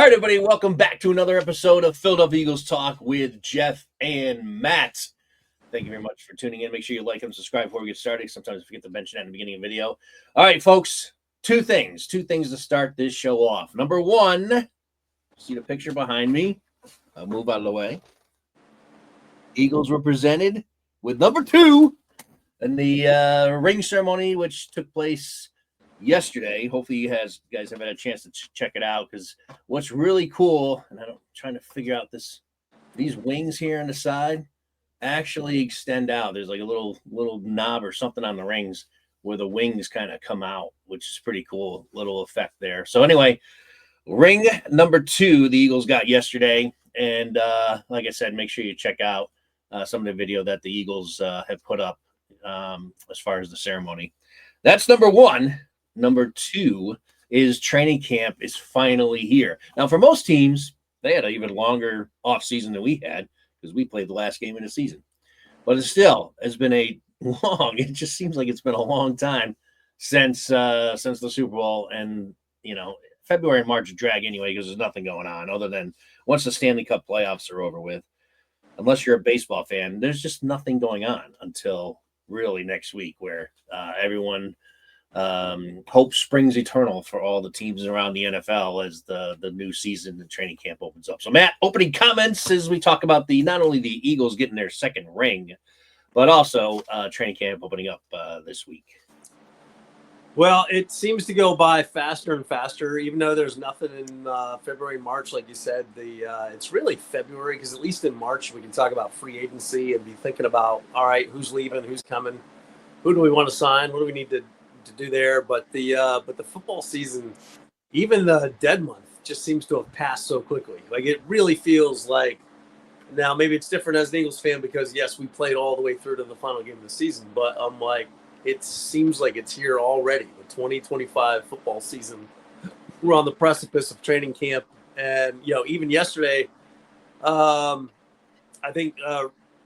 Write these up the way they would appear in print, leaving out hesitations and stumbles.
right, everybody, welcome back to another episode of Philadelphia Eagles Talk with Geoff and Matt. Thank you very much for tuning in. Make sure you like and subscribe before we get started. Sometimes I forget to mention that in the beginning of the video. All right, folks, two things to start this show off. Number one, see the picture behind me? I'll move out of the way. Eagles were presented with number two in the ring ceremony, which took place yesterday. Hopefully you guys have had a chance to check it out, because what's really cool, and I'm trying to figure out these wings here on the side actually extend out. There's like a little knob or something on the rings where the wings kind of come out, which is pretty cool little effect there. So anyway, ring number two the Eagles got yesterday, and like I said, make sure you check out some of the video that the Eagles have put up as far as the ceremony. That's number one. Number two is training camp is finally here. Now, for most teams, they had an even longer offseason than we had, because we played the last game of the season. But it still has been it just seems like it's been a long time since the Super Bowl. And, February and March drag anyway, because there's nothing going on other than once the Stanley Cup playoffs are over with, unless you're a baseball fan, there's just nothing going on until really next week, where everyone hope springs eternal for all the teams around the NFL as the new season and training camp opens up. So, Matt, opening comments as we talk about not only the Eagles getting their second ring, but also training camp opening up this week. Well, it seems to go by faster and faster, even though there's nothing in February, March, like you said. It's really February, because at least in March we can talk about free agency and be thinking about, all right, who's leaving, who's coming, who do we want to sign, what do we need to do there. But the football season, even the dead month, just seems to have passed so quickly. Like, it really feels like, now maybe it's different as an Eagles fan, because yes, we played all the way through to the final game of the season, but I'm like, it seems like it's here already. The 2025 football season, we're on the precipice of training camp. And even yesterday, I think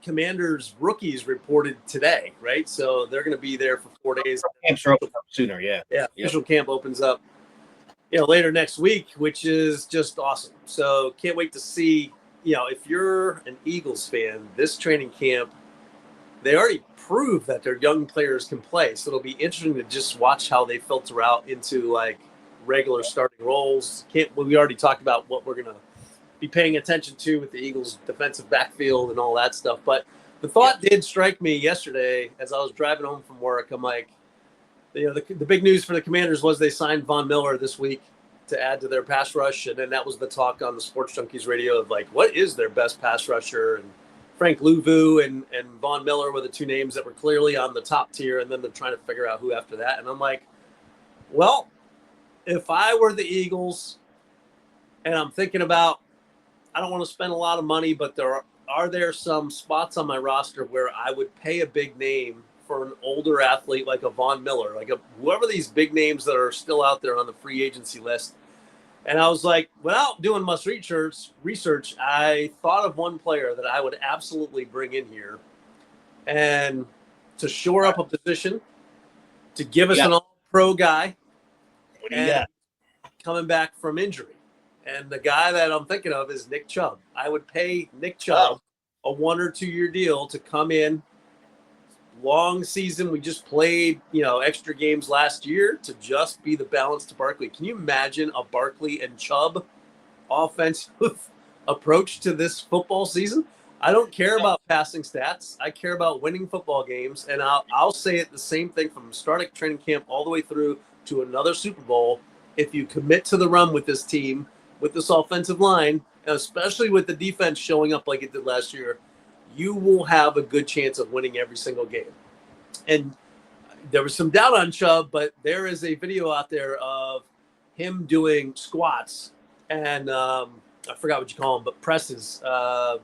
Commanders rookies reported today, right? So they're going to be there for 4 days. Camps are open up sooner, yeah. Official camp opens up, later next week, which is just awesome. So can't wait to see. If you're an Eagles fan, this training camp, they already proved that their young players can play. So it'll be interesting to just watch how they filter out into like regular starting roles. We already talked about what we're going to be paying attention to with the Eagles defensive backfield and all that stuff. But the thought did strike me yesterday as I was driving home from work. I'm like, the big news for the Commanders was they signed Von Miller this week to add to their pass rush. And then that was the talk on the Sports Junkies radio of like, what is their best pass rusher? And Frank Louvu and Von Miller were the two names that were clearly on the top tier. And then they're trying to figure out who after that. And I'm like, well, if I were the Eagles and I'm thinking about, I don't want to spend a lot of money, but are there some spots on my roster where I would pay a big name for an older athlete like a Von Miller, like whoever these big names that are still out there on the free agency list. And I was like, without doing much research, I thought of one player that I would absolutely bring in here and to shore up a position, to give us an all-pro guy, and coming back from injury. And the guy that I'm thinking of is Nick Chubb. I would pay Nick Chubb a 1 or 2 year deal to come in. Long season. We just played, extra games last year to just be the balance to Barkley. Can you imagine a Barkley and Chubb offensive approach to this football season? I don't care about passing stats. I care about winning football games. And I'll say it the same thing from starting training camp all the way through to another Super Bowl. If you commit to the run with this team, with this offensive line, especially with the defense showing up like it did last year, you will have a good chance of winning every single game. And there was some doubt on Chubb, but there is a video out there of him doing squats and I forgot what you call them, but presses. I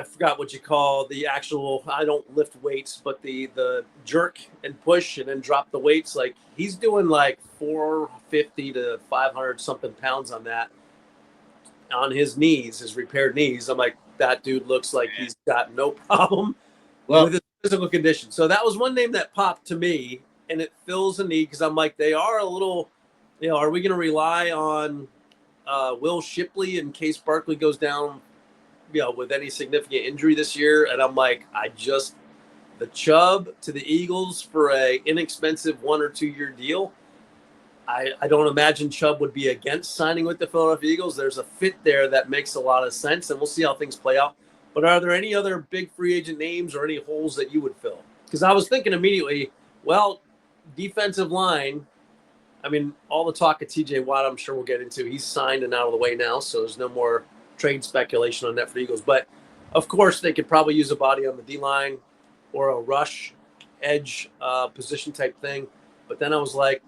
forgot what you call the actual, I don't lift weights, but the jerk and push and then drop the weights. Like, he's doing like 450 to 500 something pounds on that, on his knees, his repaired knees. I'm like, that dude looks like he's got no problem with his physical condition. So that was one name that popped to me, and it fills a need, because I'm like, they are a little, are we going to rely on Will Shipley in case Barkley goes down, with any significant injury this year. And I'm like, the Chubb to the Eagles for a inexpensive 1 or 2 year deal. I don't imagine Chubb would be against signing with the Philadelphia Eagles. There's a fit there that makes a lot of sense, and we'll see how things play out. But are there any other big free agent names or any holes that you would fill? Because I was thinking immediately, well, defensive line. I mean, all the talk of TJ Watt, I'm sure we'll get into. He's signed and out of the way now, so there's no more trade speculation on that for the Eagles. But, of course, they could probably use a body on the D-line or a rush edge position type thing. But then I was like,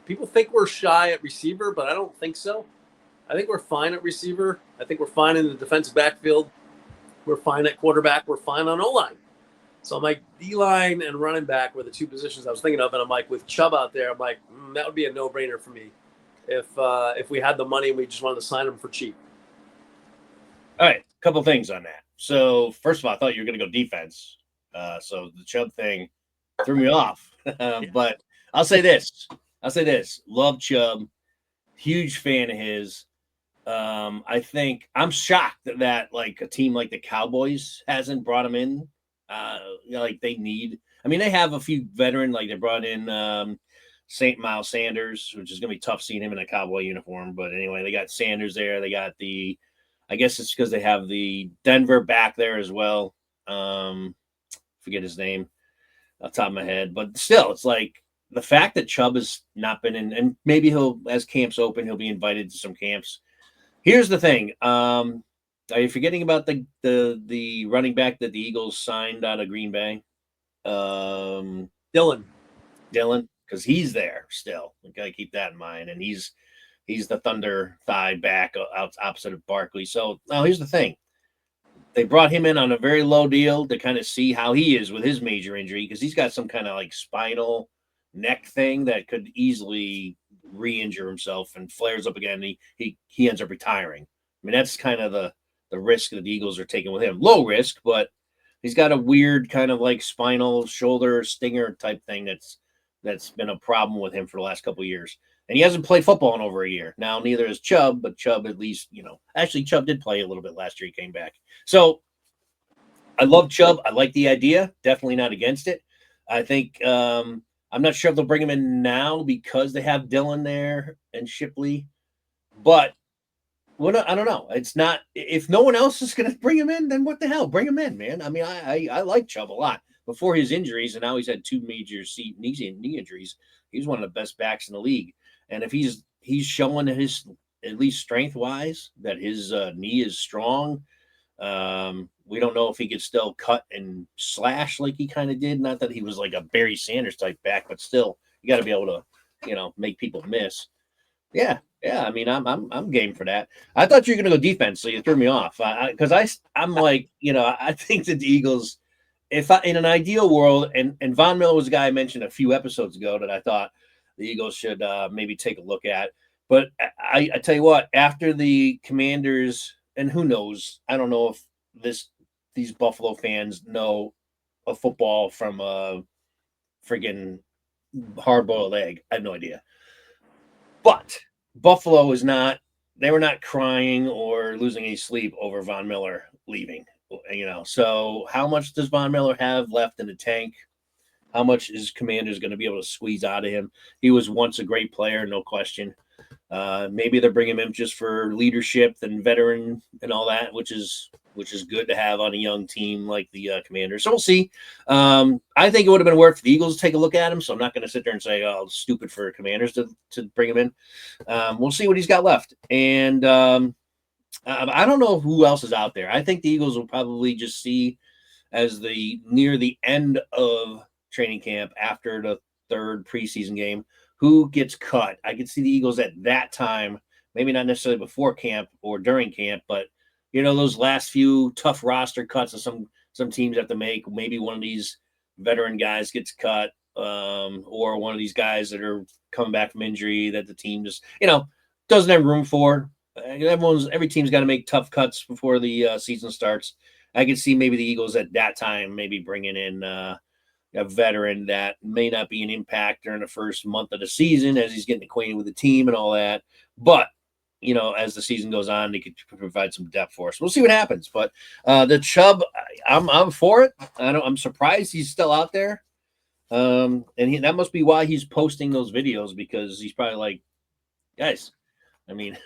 people think we're shy at receiver, but I don't think so. I think we're fine at receiver. I think we're fine in the defensive backfield. We're fine at quarterback. We're fine on O-line. So I'm like, D-line and running back were the two positions I was thinking of. And I'm like, with Chubb out there, I'm like, that would be a no-brainer for me if we had the money and we just wanted to sign him for cheap. All right, a couple things on that. So first of all, I thought you were going to go defense. So the Chubb thing threw me off. But I'll say this. Love Chubb. Huge fan of his. I think I'm shocked that like a team like the Cowboys hasn't brought him in. Like they need. I mean, they have a few veteran. Like they brought in Miles Sanders, which is going to be tough seeing him in a Cowboy uniform. But anyway, they got Sanders there. They got I guess it's because they have the Denver back there as well. Forget his name off the top of my head, but still, it's like the fact that Chubb has not been in, and maybe as camps open, he'll be invited to some camps. Here's the thing. Are you forgetting about the running back that the Eagles signed out of Green Bay? Dylan, because he's there still. We got to keep that in mind. And he's the thunder thigh back out opposite of Barkley. So now here's the thing. They brought him in on a very low deal to kind of see how he is with his major injury because he's got some kind of like spinal neck thing that could easily re-injure himself and flares up again. He ends up retiring. I mean, that's kind of the risk that the Eagles are taking with him. Low risk, but he's got a weird kind of like spinal shoulder stinger type thing that's been a problem with him for the last couple of years. And he hasn't played football in over a year. Now, neither has Chubb, but Chubb at least, actually Chubb did play a little bit last year. He came back. So I love Chubb. I like the idea. Definitely not against it. I think I'm not sure if they'll bring him in now because they have Dylan there and Shipley. But I don't know. It's not – if no one else is going to bring him in, then what the hell? Bring him in, man. I mean, I like Chubb a lot. Before his injuries, and now he's had 2 major knee injuries, he's one of the best backs in the league. And if he's showing his, at least strength-wise, that his knee is strong, we don't know if he could still cut and slash like he kind of did. Not that he was like a Barry Sanders type back, but still, you got to be able to, make people miss. Yeah. I mean, I'm game for that. I thought you were going to go defense, so you threw me off. Because I'm like, I think that the Eagles, in an ideal world, and Von Miller was a guy I mentioned a few episodes ago that I thought the Eagles should maybe take a look at. But I tell you what, after the Commanders, and who knows, I don't know if these Buffalo fans know a football from a friggin' hard-boiled egg. I have no idea. But Buffalo they were not crying or losing any sleep over Von Miller leaving, So how much does Von Miller have left in the tank? How much is Commanders going to be able to squeeze out of him? He was once a great player, no question. Maybe they're bringing him just for leadership and veteran and all that, which is good to have on a young team like the Commanders. So we'll see. I think it would have been worth for the Eagles to take a look at him. So I'm not going to sit there and say, "Oh, it's stupid for Commanders to bring him in." We'll see what he's got left, and I don't know who else is out there. I think the Eagles will probably just see as near the end of training camp after the 3rd preseason game who gets cut. I could see the Eagles at that time, maybe not necessarily before camp or during camp, but those last few tough roster cuts that some teams have to make. Maybe one of these veteran guys gets cut, or one of these guys that are coming back from injury that the team just doesn't have room for. Every team's got to make tough cuts before the season starts. I could see maybe the Eagles at that time maybe bringing in a veteran that may not be an impact during the first month of the season as he's getting acquainted with the team and all that. But as the season goes on, they could provide some depth for us. We'll see what happens. But the Chubb, I'm for it. I'm surprised he's still out there. And that must be why he's posting those videos, because he's probably like, guys, I mean,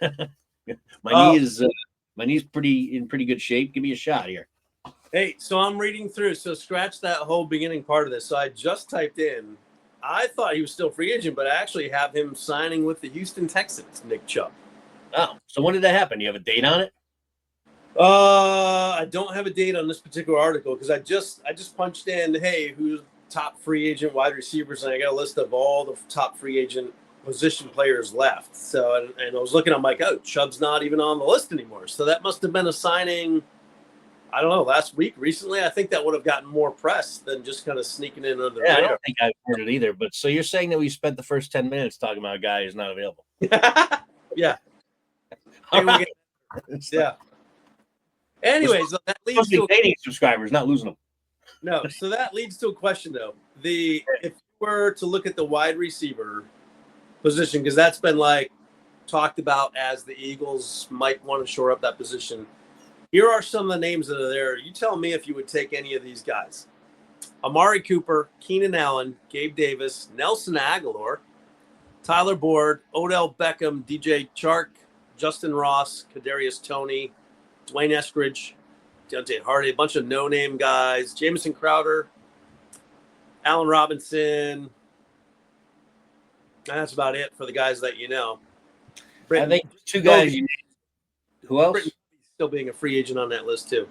my knee's in pretty good shape. Give me a shot here. Hey, so I'm reading through. So scratch that whole beginning part of this. So I just typed in. I thought he was still free agent, but I actually have him signing with the Houston Texans, Nick Chubb. Oh, so when did that happen? Do you have a date on it? I don't have a date on this particular article because I just punched in, hey, who's top free agent wide receivers, and I got a list of all the top free agent position players left. So and I was looking, I'm like, oh, Chubb's not even on the list anymore. So that must have been a signing, I don't know, last week, recently. I think that would have gotten more press than just kind of sneaking in under the radar. I don't think I've heard it either. But so you're saying that we spent the first 10 minutes talking about a guy who's not available? Yeah. Right. Yeah. Anyways, so that leads to gaining subscribers, not losing them. No, so that leads to a question though. If you were to look at the wide receiver position, because that's been like talked about as the Eagles might want to shore up that position. Here are some of the names that are there. You tell me if you would take any of these guys. Amari Cooper, Keenan Allen, Gabe Davis, Nelson Aguilar, Tyler Boyd, Odell Beckham, DJ Chark, Justin Ross, Kadarius Toney, Dwayne Eskridge, Deontay Hardy, a bunch of no-name guys, Jamison Crowder, Allen Robinson. And that's about it for the guys that you know. I think two guys. Who else? Britton still being a free agent on that list too.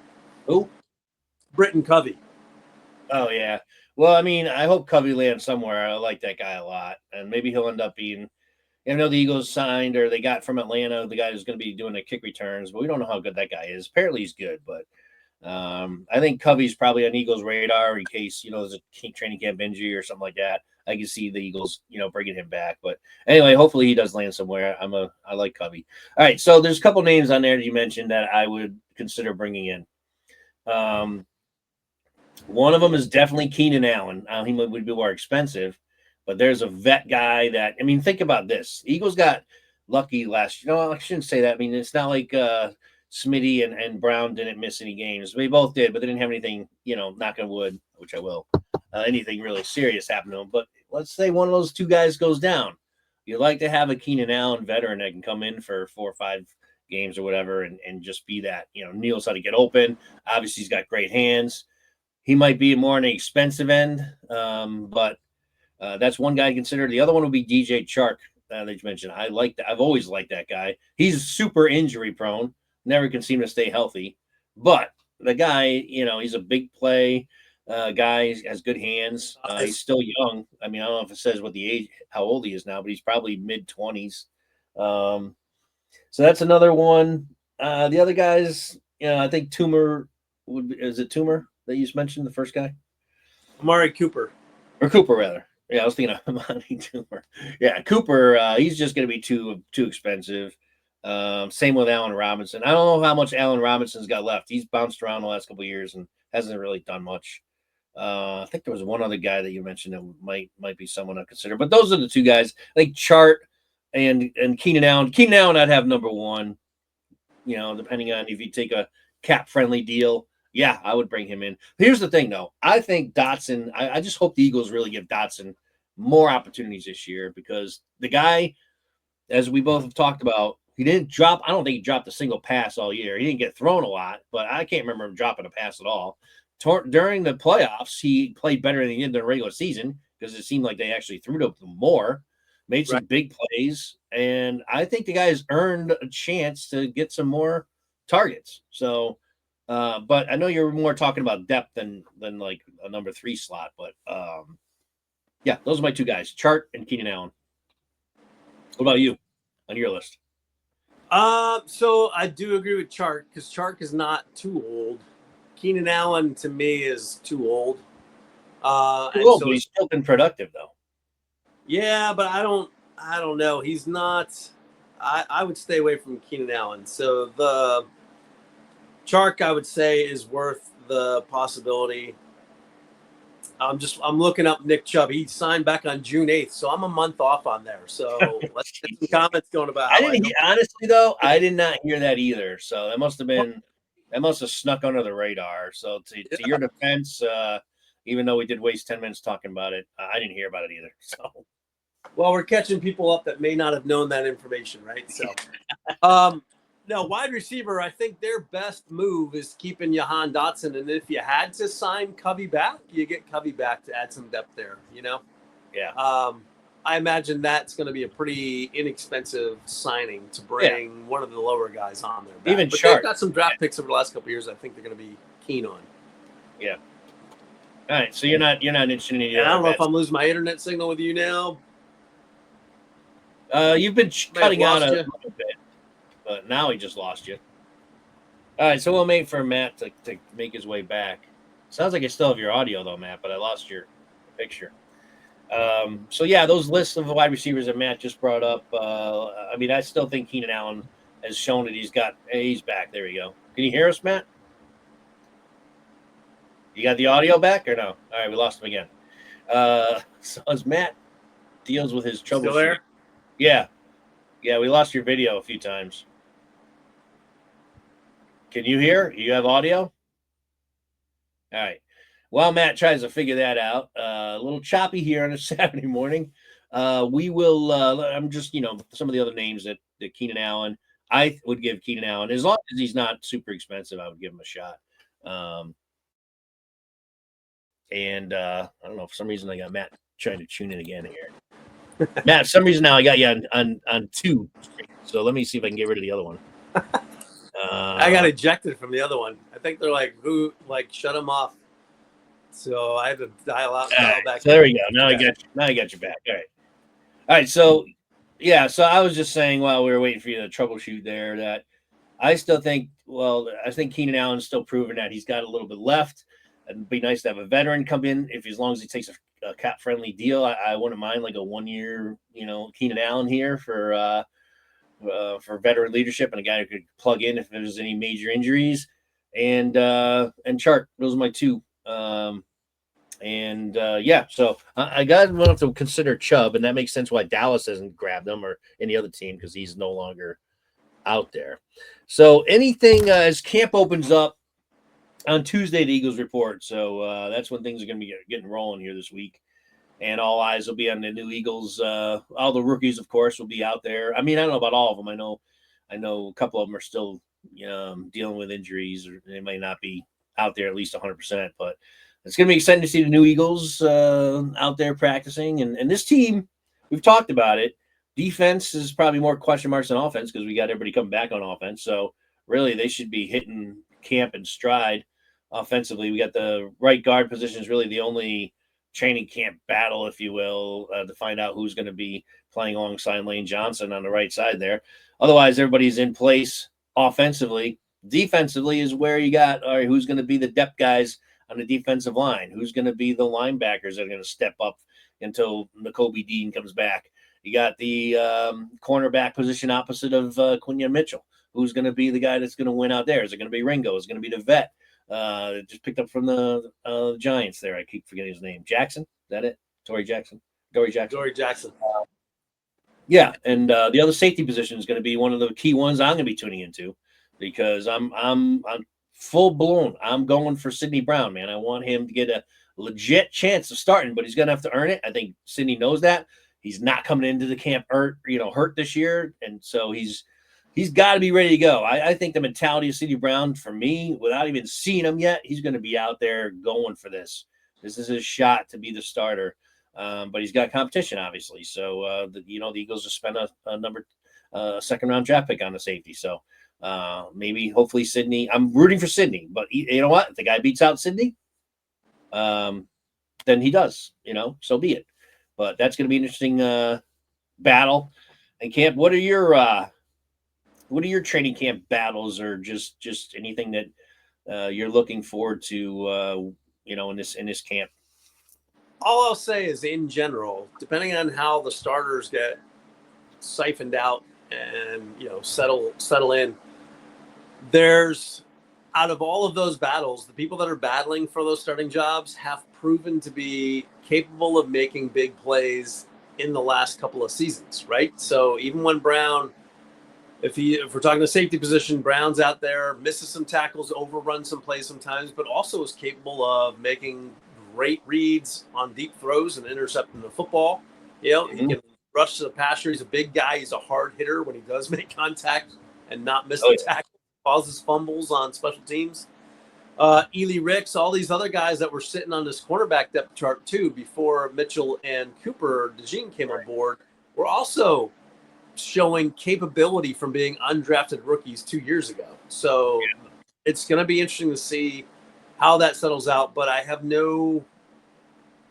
Who? Britton Covey. Oh yeah. Well, I mean, I hope Covey lands somewhere. I like that guy a lot, and maybe he'll end up being. I know the Eagles signed, or they got from Atlanta, the guy who's going to be doing the kick returns, but we don't know how good that guy is. Apparently, he's good, but I think Covey's probably on Eagles' radar in case there's a training camp injury or something like that. I can see the Eagles, bringing him back. But anyway, hopefully he does land somewhere. I like Covey. All right, so there's a couple names on there that you mentioned that I would consider bringing in. One of them is definitely Keenan Allen. He would be more expensive, but there's a vet guy that, I mean, think about this. Eagles got lucky last year. No, I shouldn't say that. I mean, it's not like Smitty and Brown didn't miss any games. They both did, but they didn't have anything, knock on wood, which I will, anything really serious happen to them. But let's say one of those two guys goes down. You'd like to have a Keenan Allen veteran that can come in for 4 or 5 games or whatever and just be that, knows how to get open. Obviously, he's got great hands. He might be more on the expensive end, but that's one guy to consider. The other one would be DJ Chark that you mentioned. I like that. I've always liked that guy. He's super injury prone. Never can seem to stay healthy. But the guy, he's a big play guy. He has good hands. He's still young. I mean, I don't know if it says how old he is now, but he's probably mid-20s. So that's another one. The other guys, I think is it Toomer that you just mentioned, the first guy? Amari Cooper. Or Cooper, rather. Yeah, I was thinking of Amari Toomer. Yeah, Cooper, he's just going to be too expensive. Same with Allen Robinson. I don't know how much Allen Robinson's got left. He's bounced around the last couple of years and hasn't really done much. I think there was one other guy that you mentioned that might be someone to consider. But those are the two guys. I think Chart and Keenan Allen. Keenan Allen I'd have number one, depending on if you take a cap-friendly deal. Yeah, I would bring him in. Here's the thing, though. I think Dotson, I just hope the Eagles really give Dotson more opportunities this year because the guy, as we both have talked about, I don't think he dropped a single pass all year. He didn't get thrown a lot, but I can't remember him dropping a pass at all. During the playoffs, he played better than he did in the regular season because it seemed like they actually threw to him more, made some big plays, and I think the guy's earned a chance to get some more targets. So, but I know you're more talking about depth than like a number 3 slot, but yeah, those are my two guys, Chart and Keenan Allen. What about you on your list? So I do agree with Chark because Chark is not too old. Keenan Allen to me is too old. But he's still been productive though. Yeah, but I don't know. He's not. I would stay away from Keenan Allen. So the Chark I would say is worth the possibility. I'm looking up Nick Chubb. He signed back on June 8th, so I'm a month off on there. So let's get some comments going about I how I didn't know. honestly though. I did not hear that either. So that must have snuck under the radar. So to your defense, even though we did waste 10 minutes talking about it, I didn't hear about it either. So Well, we're catching people up that may not have known that information, right? So, no, wide receiver, I think their best move is keeping Jahan Dotson. And if you had to sign Covey back, you get Covey back to add some depth there, you know? yeah. I imagine that's going to be a pretty inexpensive signing to bring one of the lower guys on there. Even but Sharp. They've got some draft picks over the last couple of years I think they're going to be keen on. Yeah. All right. So you're not interested in any And I other don't know bets. if I'm losing my internet signal with you now. You've been cutting out a you. little bit, but now he just lost you. All right, so we'll wait for Matt to make his way back. Sounds like I still have your audio though, Matt, but I lost your picture. So yeah, those lists of wide receivers that Matt just brought up. I mean, I still think Keenan Allen has shown that he's back. There we go. Can you hear us, Matt? You got the audio back or no? All right, we lost him again. So as Matt deals with his trouble, Still there? Yeah, we lost your video a few times. Can you hear? You have audio? All right. While Matt tries to figure that out, a little choppy here on a Saturday morning. We will. I'm just, some of the other names that Keenan Allen. I would give Keenan Allen, as long as he's not super expensive, I would give him a shot. And I don't know, for some reason I got Matt trying to tune in again here. Matt, for some reason now I got you on two. So let me see if I can get rid of the other one. I got ejected from the other one. I think they're shut him off. So I had to dial out and dial back. So there we go. Now I got you back. All right. So yeah. So I was just saying while we were waiting for you to troubleshoot there that I still think. Well, I think Keenan Allen's still proving that he's got a little bit left. It'd be nice to have a veteran come in as long as he takes a cap friendly deal. I wouldn't mind like a 1 year, Keenan Allen here for veteran leadership and a guy who could plug in if there's any major injuries. And Chark, those are my two. So I got to have to consider Chubb, and that makes sense why Dallas hasn't grabbed him or any other team because he's no longer out there. So anything as camp opens up on Tuesday, the Eagles report. So that's when things are going to be getting rolling here this week. And all eyes will be on the new Eagles. All the rookies, of course, will be out there. I mean, I don't know about all of them. I know a couple of them are still dealing with injuries, or they might not be out there at least 100%. But it's going to be exciting to see the new Eagles out there practicing. And this team, we've talked about it. Defense is probably more question marks than offense because we got everybody coming back on offense. So really, they should be hitting camp in stride offensively. We got the right guard position is really the only training camp battle, if you will, to find out who's going to be playing alongside Lane Johnson on the right side there. Otherwise, everybody's in place offensively. Defensively is where you got, all right, who's going to be the depth guys on the defensive line? Who's going to be the linebackers that are going to step up until Nakobe Dean comes back? You got the cornerback position opposite of Quinyon Mitchell. Who's going to be the guy that's going to win out there? Is it going to be Ringo? Is it going to be the vet? Just picked up from the Giants there. I keep forgetting his name. Jackson? Is that it? Dory Jackson. Yeah, and the other safety position is going to be one of the key ones I'm going to be tuning into because I'm full blown. I'm going for Sidney Brown, man. I want him to get a legit chance of starting, but he's going to have to earn it. I think Sidney knows that. He's not coming into the camp hurt this year, and so he's got to be ready to go. I think the mentality of Sidney Brown, for me, without even seeing him yet, he's going to be out there going for this. This is his shot to be the starter, but he's got competition, obviously. So, the Eagles just spent a second-round draft pick on the safety. So maybe, hopefully, Sidney. I'm rooting for Sidney, but you know what? If the guy beats out Sidney, then he does. So be it. But that's going to be an interesting battle. And Camp, what are your training camp battles, or just anything that you're looking forward to, in this camp? All I'll say is, in general, depending on how the starters get siphoned out and settle in, there's, out of all of those battles, the people that are battling for those starting jobs have proven to be capable of making big plays in the last couple of seasons, right? So even when Brown, if we're talking the safety position, Brown's out there, misses some tackles, overruns some plays sometimes, but also is capable of making great reads on deep throws and intercepting the football. You know, he can rush to the passer. He's a big guy. He's a hard hitter when he does make contact and not miss the tackle. Causes fumbles on special teams. Ely Ricks, all these other guys that were sitting on this cornerback depth chart too before Mitchell and Cooper DeJean came on board were also showing capability from being undrafted rookies 2 years ago. So it's going to be interesting to see how that settles out. But I have no,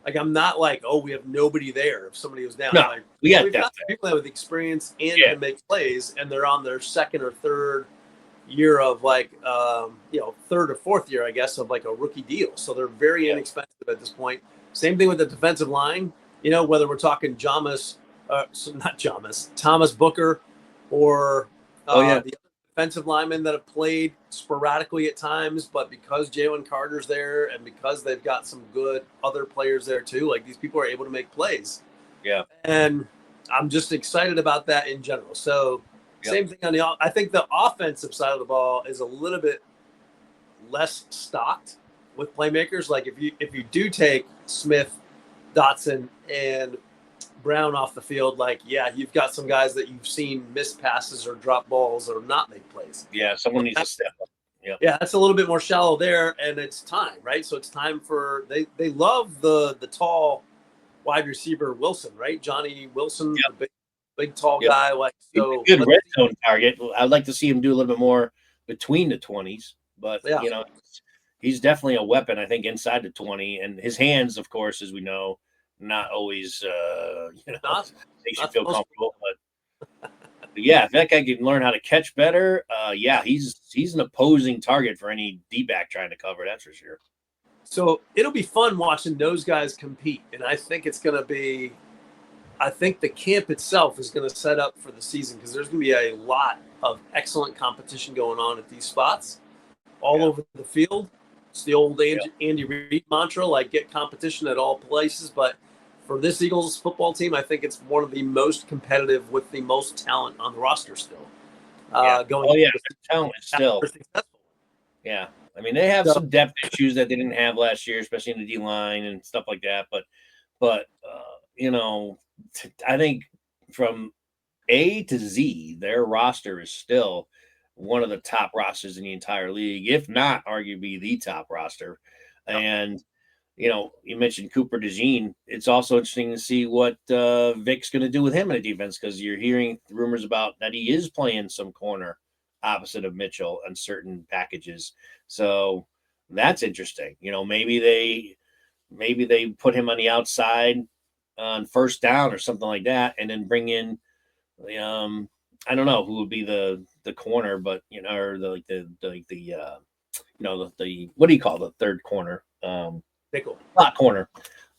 like, I'm not like, oh, we have nobody there if somebody was down. No, like, we've got people that with experience and can make plays, and they're on their second or third year of like third or fourth year, I guess, of like a rookie deal. So they're very inexpensive at this point. Same thing with the defensive line, whether we're talking Thomas Booker or the other defensive linemen that have played sporadically at times, but because Jalen Carter's there and because they've got some good other players there too, like these people are able to make plays. Yeah. And I'm just excited about that in general. So same thing on I think the offensive side of the ball is a little bit less stocked with playmakers. Like if you do take Smith, Dotson, and Brown off the field, like, you've got some guys that you've seen miss passes or drop balls or not make plays. Yeah, someone needs to step up. Yeah, that's a little bit more shallow there, and it's time, right? So it's time for they love the tall wide receiver Wilson, right? Johnny Wilson, the big tall guy. Like, so good red zone target. I'd like to see him do a little bit more between the 20s, but he's definitely a weapon, I think, inside the 20, and his hands, of course, as we know, not always makes you feel comfortable. But if that guy can learn how to catch better, he's an opposing target for any D-back trying to cover, that's for sure. So it'll be fun watching those guys compete, and I think it's going to be I think the camp itself is going to set up for the season because there's going to be a lot of excellent competition going on at these spots all over the field. It's the old Andy Reid mantra, like get competition at all places. But for this Eagles football team, I think it's one of the most competitive with the most talent on the roster still. Talent still. Yeah. I mean, they have some depth issues that they didn't have last year, especially in the D-line and stuff like that. But I think from A to Z, their roster is still one of the top rosters in the entire league, if not arguably the top roster. And, you mentioned Cooper DeJean. It's also interesting to see what Vic's going to do with him in the defense because you're hearing rumors about that he is playing some corner opposite of Mitchell on certain packages. So that's interesting. Maybe they put him on the outside on first down or something like that, and then bring in I don't know who would be the corner, but or the what do you call the third corner? Nickel. Slot corner.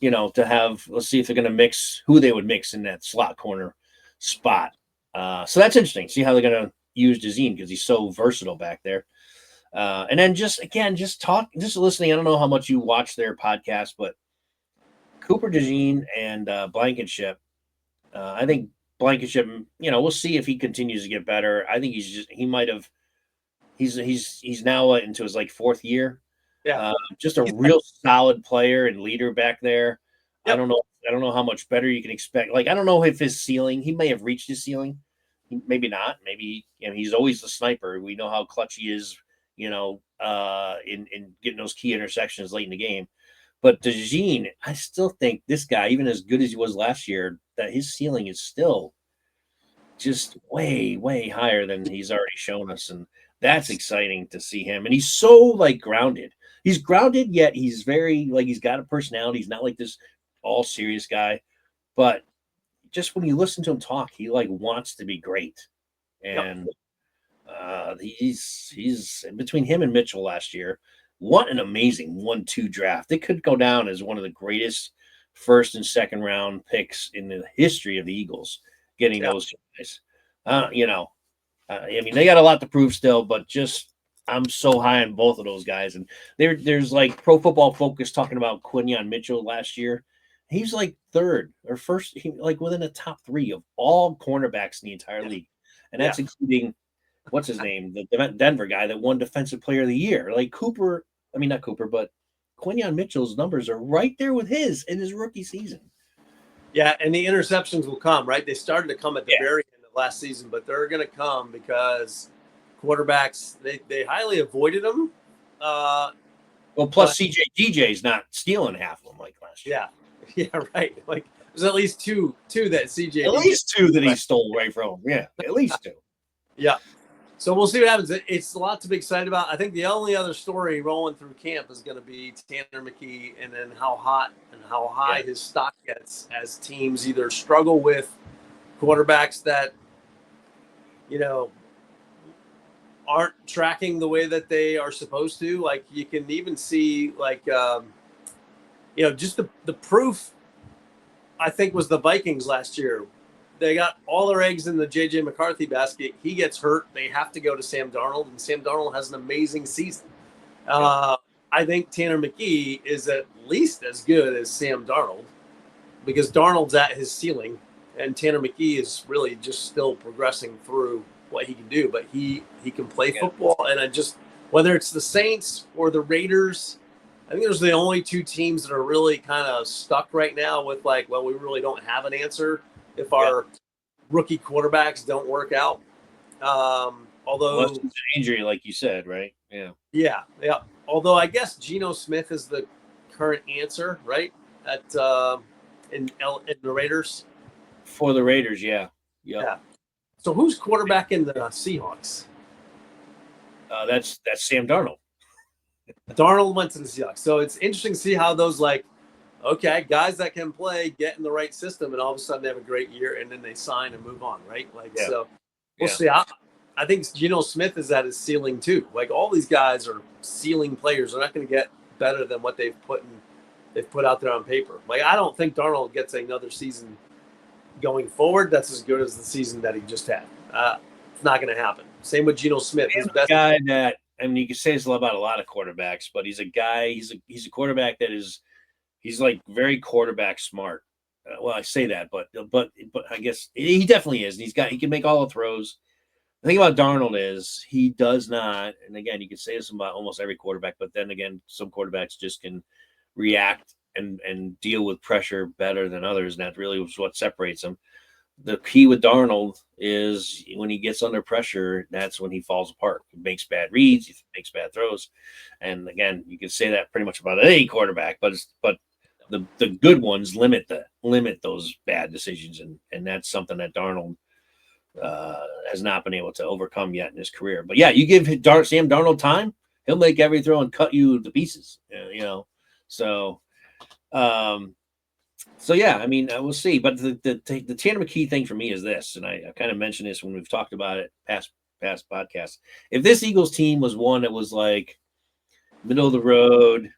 To have, let's see if they're going to mix who they would mix in that slot corner spot. So that's interesting. See how they're going to use DeJean because he's so versatile back there. And then just listening. I don't know how much you watch their podcast, but Cooper DeJean and Blankenship. I think Blankenship, we'll see if he continues to get better. I think he's now into his fourth year. Yeah. Just a real solid player and leader back there. Yep. I don't know how much better you can expect. I don't know if his ceiling, he may have reached his ceiling. Maybe not. Maybe he's always the sniper. We know how clutch he is, in getting those key intersections late in the game. But DeJean, I still think this guy, even as good as he was last year, that his ceiling is still just way, way higher than he's already shown us. And that's exciting to see him. And he's so grounded. He's grounded, yet he's very he's got a personality. He's not like this all serious guy. But just when you listen to him talk, he wants to be great. And he's between him and Mitchell last year. What an amazing 1-2 draft. It could go down as one of the greatest first and second round picks in the history of the Eagles, getting those guys. I mean, they got a lot to prove still, but just I'm so high on both of those guys, and there's like Pro Football Focus talking about Quinyon Mitchell last year. He's like third or first, like within the top 3 of all cornerbacks in the entire league, and that's including what's his name, the Denver guy that won Defensive Player of the Year. Like Cooper, I mean not Cooper, but Quinyon Mitchell's numbers are right there with his in his rookie season. Yeah, and the interceptions will come, right? They started to come at the very end of last season, but they're going to come because quarterbacks they highly avoided them. Well, plus CJ's not stealing half of them like last year. Yeah, right. Like there's at least two that CJ. At least 2 that he stole right from him. Yeah, at least 2. Yeah. So we'll see what happens. It's a lot to be excited about. I think the only other story rolling through camp is going to be Tanner McKee and then how hot and how high his stock gets as teams either struggle with quarterbacks that, aren't tracking the way that they are supposed to. Like you can even see just the proof, I think, was the Vikings last year. They got all their eggs in the J.J. McCarthy basket. He gets hurt. They have to go to Sam Darnold, and Sam Darnold has an amazing season. I think Tanner McKee is at least as good as Sam Darnold because Darnold's at his ceiling, and Tanner McKee is really just still progressing through what he can do. But he can play football, and whether it's the Saints or the Raiders, I think those are the only 2 teams that are really kind of stuck right now with we really don't have an answer if our rookie quarterbacks don't work out. Although it's an injury, like you said, right? Yeah. Although I guess Geno Smith is the current answer, right? In the Raiders. For the Raiders, yeah. So who's quarterback in the Seahawks? That's Sam Darnold. Darnold went to the Seahawks. So it's interesting to see how those guys that can play get in the right system, and all of a sudden they have a great year, and then they sign and move on, right? So we'll see. I think Geno Smith is at his ceiling too. Like all these guys are ceiling players. They're not going to get better than what they've put out there on paper. Like I don't think Darnold gets another season going forward that's as good as the season that he just had. It's not going to happen. Same with Geno Smith. His best guy that, I mean, you can say this about a lot of quarterbacks, but he's a guy. He's a quarterback that is. He's like very quarterback smart. Well, I say that, but I guess he definitely is. He can make all the throws. The thing about Darnold is he does not, and again, you can say this about almost every quarterback, but then again, some quarterbacks just can react and deal with pressure better than others, and that really is what separates them. The key with Darnold is when he gets under pressure, that's when he falls apart. He makes bad reads, he makes bad throws, and again, you can say that pretty much about any quarterback, but the good ones limit those bad decisions, and that's something that Darnold has not been able to overcome yet in his career. But yeah, you give Sam Darnold time, he'll make every throw and cut you to pieces. So yeah, I mean, we'll see. But the Tanner McKee thing for me is this, and I kind of mentioned this when we've talked about it past podcasts. If this Eagles team was one that was like middle of the road,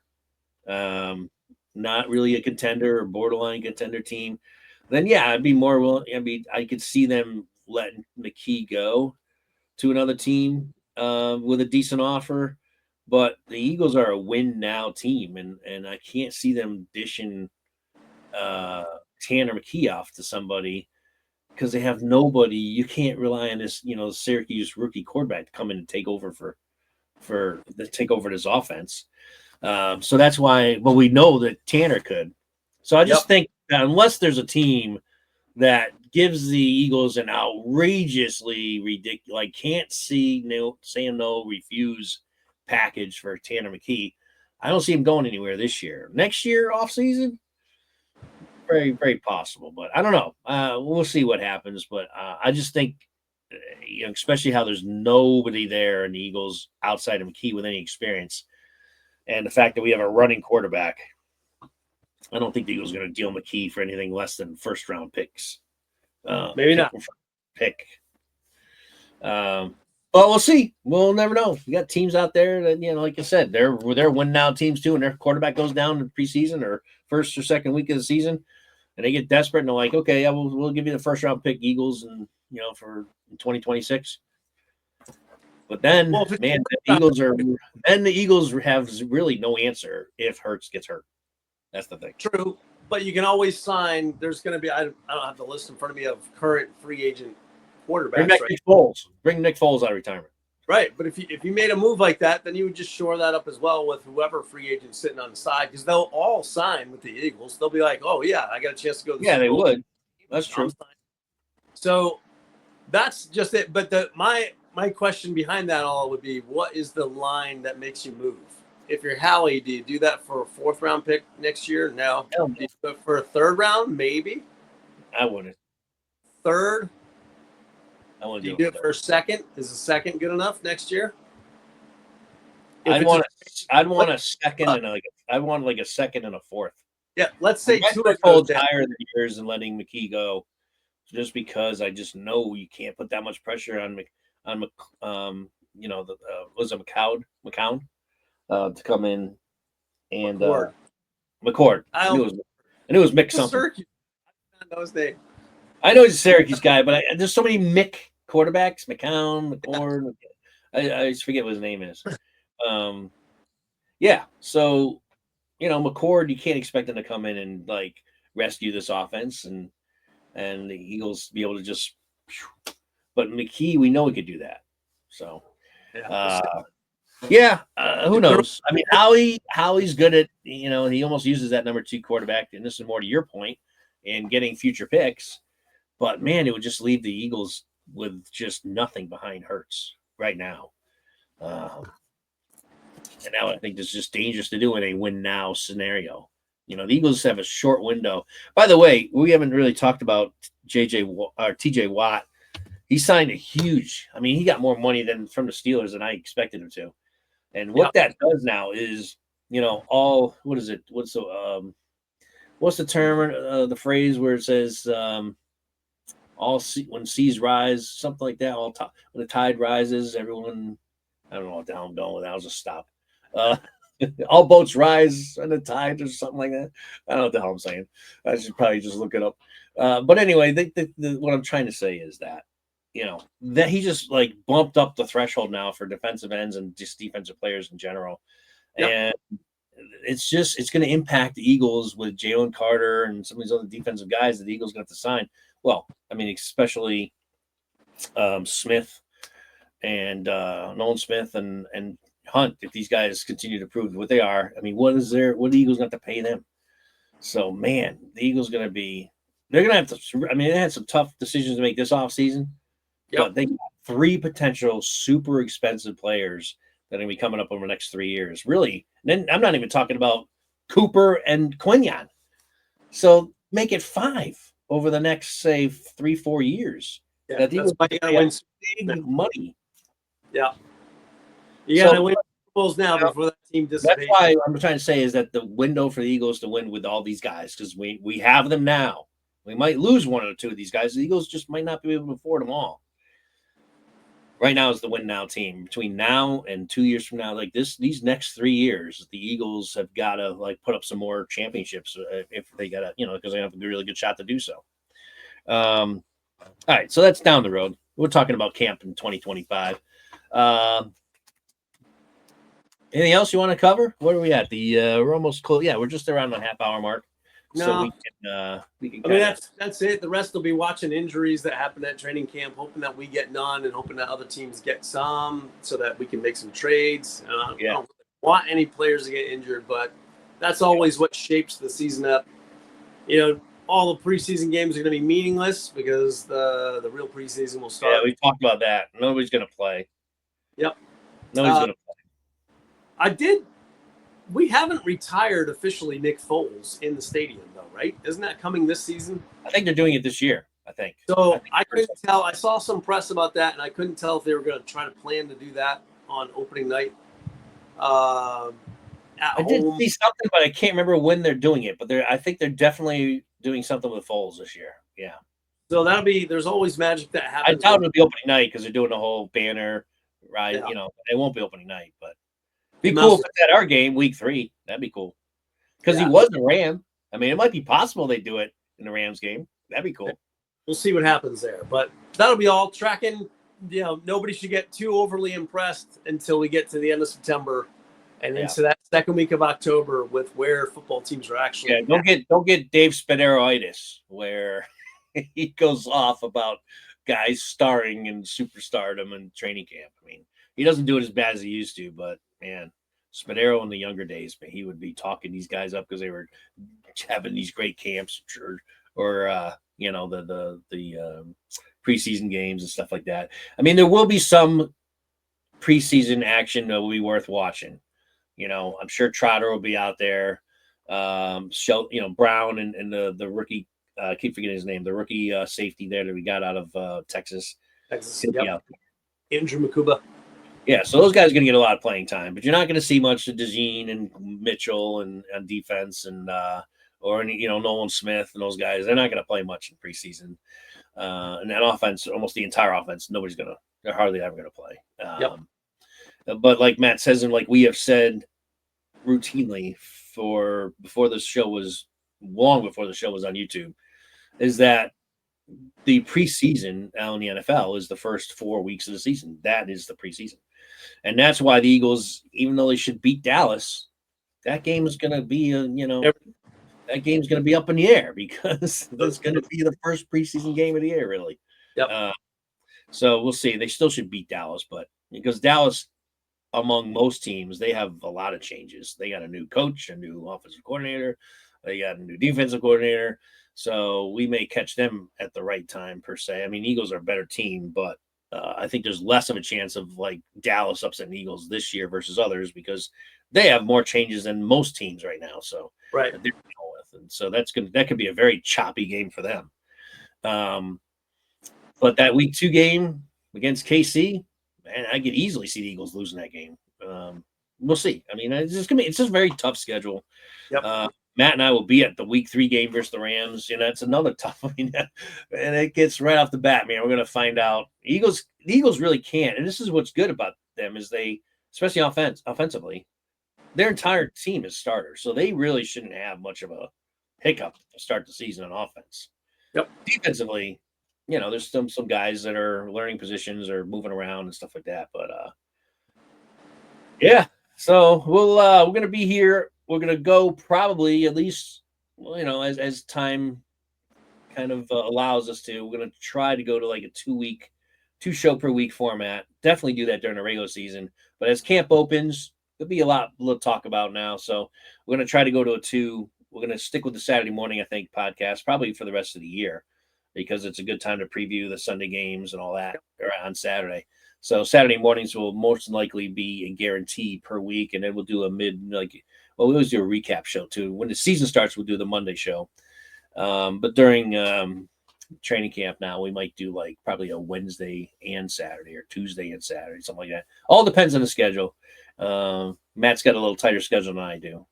not really a contender or borderline contender team, then yeah, I'd be more willing. I could see them letting McKee go to another team with a decent offer. But the Eagles are a win now team, and I can't see them dishing Tanner McKee off to somebody because they have nobody. You can't rely on this, Syracuse rookie quarterback to come in and take over take over this offense. So that's why. But we know that Tanner could. So I just think that unless there's a team that gives the Eagles an outrageously ridiculous, can't say no, refuse package for Tanner McKee, I don't see him going anywhere this year. Next year, off season, very, very possible, but I don't know. We'll see what happens. But I just think, especially how there's nobody there in the Eagles outside of McKee with any experience, and the fact that we have a running quarterback, I don't think the Eagles are going to deal McKee for anything less than first round picks. Maybe not. Pick. But we'll see. We'll never know. We got teams out there that, like I said, they're win now teams too, and their quarterback goes down in preseason or first or second week of the season, and they get desperate and they're like, okay, yeah, we'll give you the first round pick, Eagles, and for 2026. But then, Well, if it's man, the Eagles have really no answer if Hurts gets hurt. That's the thing. true, but you can always sign. There's going to be. I don't have the list in front of me of current free agent quarterbacks. Bring back Nick Foles. Bring Nick Foles out of retirement. Right, but if you made a move like that, then you would just shore that up as well with whoever free agent sitting on the side, because they'll all sign with the Eagles. They'll be like, "Oh yeah, I got a chance to go to the Yeah, Super they Bowl." would. That's true. So that's just it. But my question behind that all would be, what is the line that makes you move? If you're Howie, do you do that for a 4th round pick next year? No. Hell Do you do it for a 3rd round? Maybe. I wouldn't. 3rd? I want Do to you do it for a 2nd? Is a 2nd good enough next year? I'd want a second and I'd want like a 2nd and a 4th. Yeah, let's say Tua goes higher than yours and letting McKee go, just because I just know you can't put that much pressure on was it McCown to come in and McCord. I knew it was Mick something. Syracuse. I don't know his name. I know he's a Syracuse guy, but there's so many Mick quarterbacks. McCown, McCord. I just forget what his name is. Yeah. So, McCord, you can't expect him to come in and like rescue this offense and the Eagles be able to just. But McKee, we know he could do that. So, who knows? I mean, Howie's good at he almost uses that number 2 quarterback, and this is more to your point, in getting future picks. But man, it would just leave the Eagles with just nothing behind Hurts right now. And now I think this is just dangerous to do in a win now scenario. The Eagles have a short window. By the way, we haven't really talked about TJ Watt. He signed a huge. I mean, he got more money from the Steelers than I expected him to. And what that does now is, what is it? What's the term? The phrase where it says, when seas rise, something like that. When the tide rises, everyone. I don't know what the hell I'm going with that. I'll just stop. All boats rise on the tide or something like that. I don't know what the hell I'm saying. I should probably just look it up. But anyway, what I'm trying to say is that, that he just like bumped up the threshold now for defensive ends and just defensive players in general. Yep. And it's going to impact the Eagles with Jalen Carter and some of these other defensive guys that the Eagles going to have to sign. Well, I mean, especially Smith and Nolan Smith and Hunt, if these guys continue to prove what they are. I mean, what are the Eagles going to have to pay them? So, man, the Eagles they're going to have to, I mean, they had some tough decisions to make this offseason, but they got 3 potential super expensive players that are going to be coming up over the next 3 years. Really. And then I'm not even talking about Cooper and Quinion. So make it 5 over the next, say, 3-4 years. Yeah, that's why you got to win big money. Yeah. You got to win Bowls now before that team dissipates. That's why I'm trying to say is that the window for the Eagles to win with all these guys, because we have them now. We might lose 1 or 2 of these guys. The Eagles just might not be able to afford them all. Right now is the win now team. Between now and 2 years from now, like these next 3 years, the Eagles have got to like put up some more championships if they got to, because they have a really good shot to do so. All right, so that's down the road. We're talking about camp in 2025. Anything else you want to cover? What are we at? We're almost close. Yeah, we're just around the half-hour mark. No. So we can. I mean, that's it. The rest will be watching injuries that happen at training camp, hoping that we get none, and hoping that other teams get some, so that we can make some trades. I don't want any players to get injured, but that's always what shapes the season up. All the preseason games are going to be meaningless because the real preseason will start. Yeah, we talked about that. Nobody's going to play. Yep. Nobody's going to play. We haven't retired officially Nick Foles in the stadium, though, right? Isn't that coming this season? I think they're doing it this year, I think. So I couldn't tell. I saw some press about that, and I couldn't tell if they were going to try to plan to do that on opening night. I did see something, but I can't remember when they're doing it. But I think they're definitely doing something with Foles this year. Yeah. So there's always magic that happens. I doubt it'll be opening night because they're doing the whole banner ride. Yeah. It won't be opening night, but be cool if it's at our game, week 3. That'd be cool. Because he was a Ram. I mean, it might be possible they do it in the Rams game. That'd be cool. We'll see what happens there. But that'll be all. Tracking nobody should get too overly impressed until we get to the end of September and into that second week of October with where football teams are actually. Yeah, don't get Dave Spadaro-itis where he goes off about guys starring in superstardom and training camp. I mean, he doesn't do it as bad as he used to, but man, Spadaro in the younger days, man, he would be talking these guys up because they were having these great camps or the preseason games and stuff like that. I mean, there will be some preseason action that will be worth watching. I'm sure Trotter will be out there. Brown and the rookie, I keep forgetting his name, the rookie safety there that we got out of Texas. Yep. Andrew Makuba. Yeah, so those guys are going to get a lot of playing time, but you're not going to see much of DeJean and Mitchell and on defense and Nolan Smith and those guys. They're not going to play much in preseason. And that offense, almost the entire offense, they're hardly ever going to play. But like Matt says, and like we have said routinely long before the show was on YouTube, is that the preseason now in the NFL is the first 4 weeks of the season. That is the preseason. And that's why the Eagles, even though they should beat Dallas, that game is going to be, that game's going to be up in the air because it's going to be the first preseason game of the year, really. Yep. So we'll see. They still should beat Dallas, but because Dallas, among most teams, they have a lot of changes. They got a new coach, a new offensive coordinator. They got a new defensive coordinator. So we may catch them at the right time, per se. I mean, Eagles are a better team, but I think there's less of a chance of like Dallas upsetting Eagles this year versus others because they have more changes than most teams right now. So right, they're dealing with, and so that could be a very choppy game for them. But that week 2 game against KC, man, I could easily see the Eagles losing that game. We'll see. I mean, it's just a very tough schedule. Yep. Matt and I will be at the week 3 game versus the Rams. It's another tough. I mean, and it gets right off the bat, man. We're going to find out. The Eagles really can't. And this is what's good about them is they, especially offensively, their entire team is starters. So they really shouldn't have much of a hiccup to start the season on offense. Yep. Defensively, there's some guys that are learning positions or moving around and stuff like that. But yeah. So we're going to be here. We're going to go probably at least, as time kind of allows us to. We're going to try to go to like a 2 show per week format. Definitely do that during the regular season. But as camp opens, there'll be a lot to talk about now. So we're going to try to go to a 2. We're going to stick with the Saturday morning, I think, podcast probably for the rest of the year because it's a good time to preview the Sunday games and all that on Saturday. So Saturday mornings will most likely be a guarantee per week, and then we'll do we always do a recap show too. When the season starts, we'll do the Monday show. But during training camp now, we might do like probably a Wednesday and Saturday or Tuesday and Saturday, something like that. All depends on the schedule. Matt's got a little tighter schedule than I do,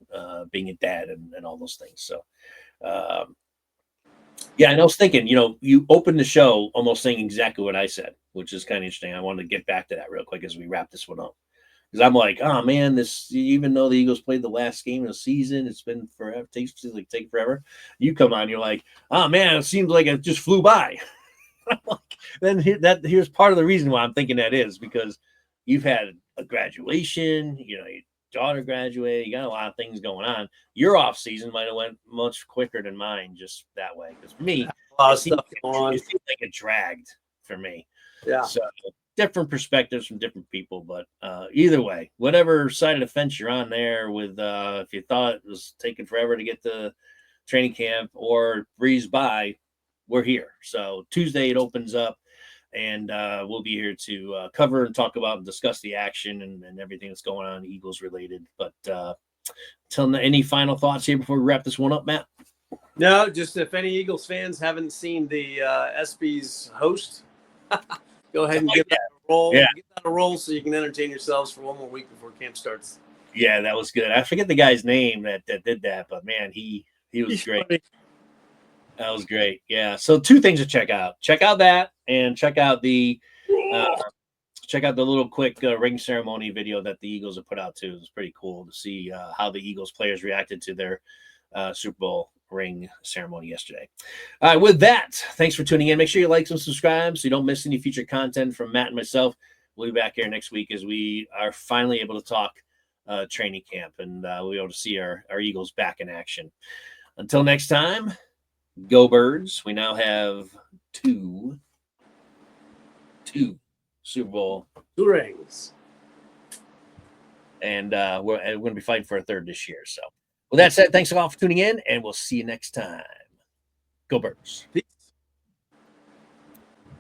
being a dad and all those things. So, and I was thinking, you opened the show almost saying exactly what I said, which is kind of interesting. I wanted to get back to that real quick as we wrap this one up. Because I'm like, oh man, even though the Eagles played the last game of the season, it's been forever. Take forever. You come on, you're like, oh man, it seems like it just flew by. Here's part of the reason why I'm thinking that is because you've had a graduation, your daughter graduated, you got a lot of things going on. Your off season might have went much quicker than mine, just that way. Because for me, it seems like it dragged for me. Yeah. So different perspectives from different people, but either way, whatever side of the fence you're on there with, if you thought it was taking forever to get to training camp or breeze by, we're here. So Tuesday it opens up, and we'll be here to cover and talk about and discuss the action and everything that's going on Eagles related. But any final thoughts here before we wrap this one up, Matt? No, just if any Eagles fans haven't seen the ESPYs host, go ahead and get that roll. Yeah. Get that a roll so you can entertain yourselves for one more week before camp starts. Yeah, that was good. I forget the guy's name that did that, but man, he was great. Funny. That was great. Yeah. So 2 things to check out. Check out that and check out the little quick ring ceremony video that the Eagles have put out too. It was pretty cool to see how the Eagles players reacted to their Super Bowl ring ceremony yesterday. All right, with that, thanks for tuning in. Make sure you like and subscribe so you don't miss any future content from Matt and myself. We'll be back here next week as we are finally able to talk training camp, and we'll be able to see our Eagles back in action. Until next time, go Birds. We now have two Super Bowl. 2 rings. And we're going to be fighting for a third this year. So with that said, thanks a lot for tuning in, and we'll see you next time. Go Birds. Peace.